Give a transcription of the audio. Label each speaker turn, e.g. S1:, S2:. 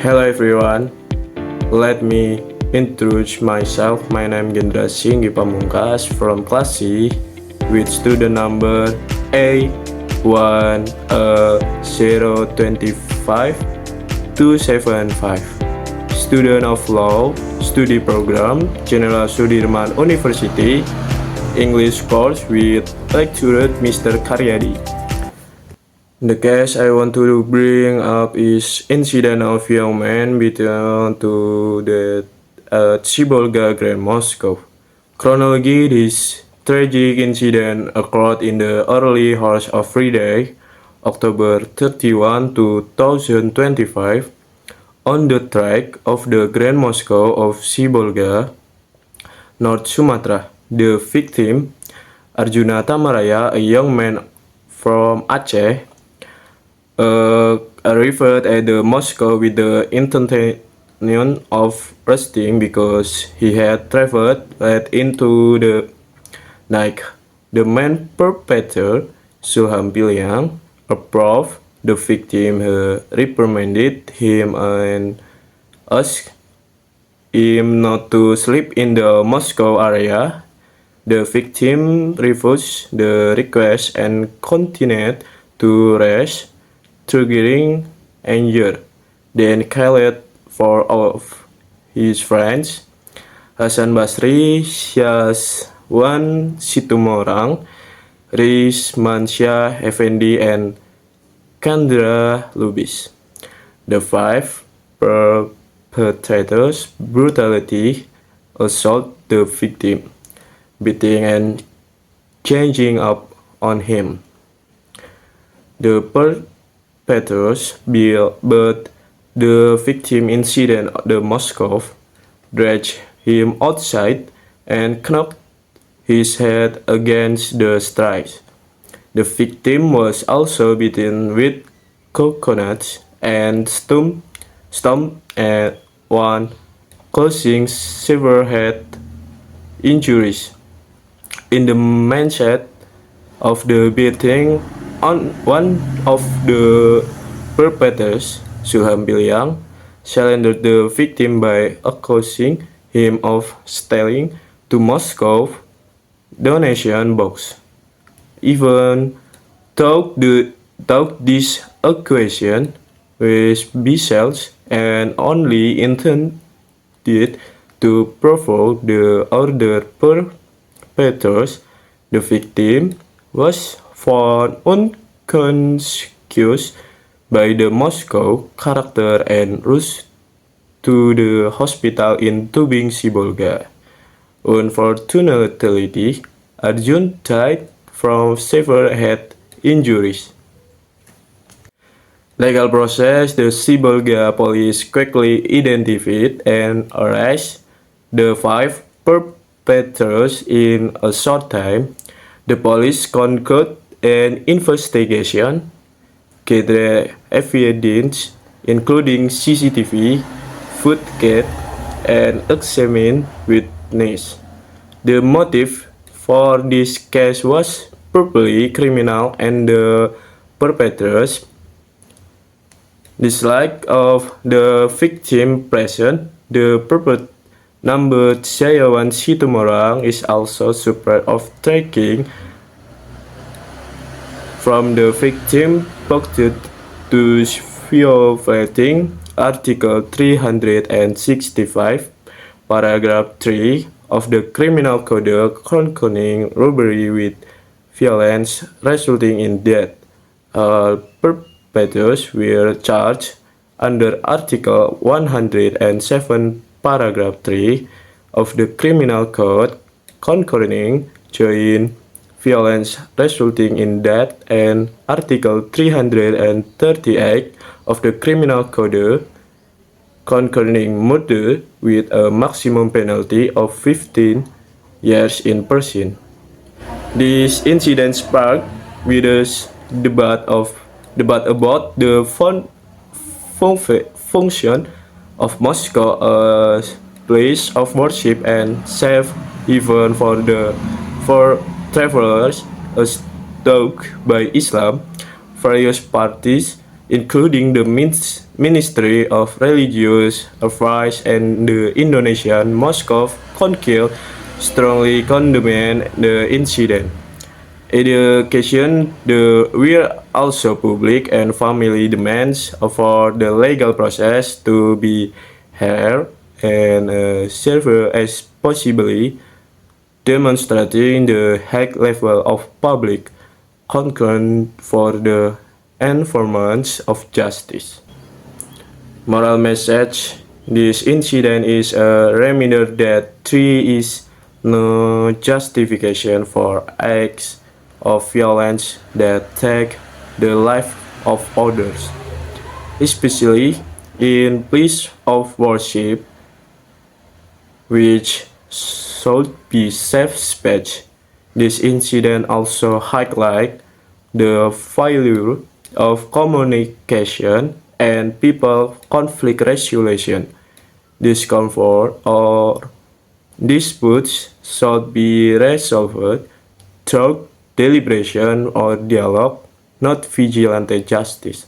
S1: Hello everyone, let me introduce myself. My name is Gendra Singgi Pamungkas from class C with student number A1025275, student of law, study program, General Sudirman University, English course with lecturer Mr. Karyadi. The case I want to bring up is incident of young man beaten to death at Sibolga Grand Moscow. Chronology: this tragic incident occurred in the early hours of Friday, October 31, 2025, on the track of the Grand Moscow of Sibolga, North Sumatra. The victim, Arjuna Tamaraya, a young man from Aceh, arrived at the Moscow with the intention of resting because he had traveled late into the night. The main perpetrator, Suham Piliang, approached the victim, who reprimanded him and asked him not to sleep in the Moscow area. The victim refused the request and continued to rest, triggering anger. Then killed four of his friends, Hasan Basri, Syazwan Situmorang, Rizman Syah Effendi, and Kandra Lubis. The five perpetrators brutally assault the victim, beating and changing up on him. The perpetrators but the victim incident the Moscow, dragged him outside and knocked his head against the stairs. The victim was also beaten with coconuts and stomped at one, causing severe head injuries. In the mindset of the beating, one of the perpetrators, Suham Piliang, challenged the victim by accusing him of stealing to Moscow donation box. Even though this accusation was baseless and only intended to provoke the other perpetrators, the victim was found unconscious by the Moscow character and rushed to the hospital in Tubing, Sibolga. Unfortunately, Arjun died from severe head injuries. Legal process: the Sibolga police quickly identified and arrested the five perpetrators in a short time. The police conducted an investigation, gathered evidence including CCTV footage, and examined witnesses. The motive for this case was purely criminal, and the perpetrators' dislike of the victim present. The perpetrator, number Syazwan Situmorang, is also suspected of taking from the victim pursuant to violating Article 365, Paragraph 3 of the Criminal Code concerning robbery with violence resulting in death. All perpetrators were charged under Article 107, Paragraph 3 of the Criminal Code concerning joint violence resulting in death, and Article 338 of the Criminal Code concerning murder, with a maximum penalty of 15 years in prison. This incident sparked vigorous debate about the function of Moscow as place of worship and safe haven for travelers, as taught by Islam. Various parties, including the Ministry of Religious Affairs and the Indonesian Moscow Council strongly condemned the incident. Education were also public and family demands for the legal process to be held and severe as possibly, demonstrating the high level of public concern for the enforcement of justice. Moral message: this incident is a reminder that there is no justification for acts of violence that take the life of others, especially in place of worship, which should be safe space. This incident also highlights the value of communication and people conflict resolution. Discomfort or disputes should be resolved through deliberation or dialogue, not vigilante justice.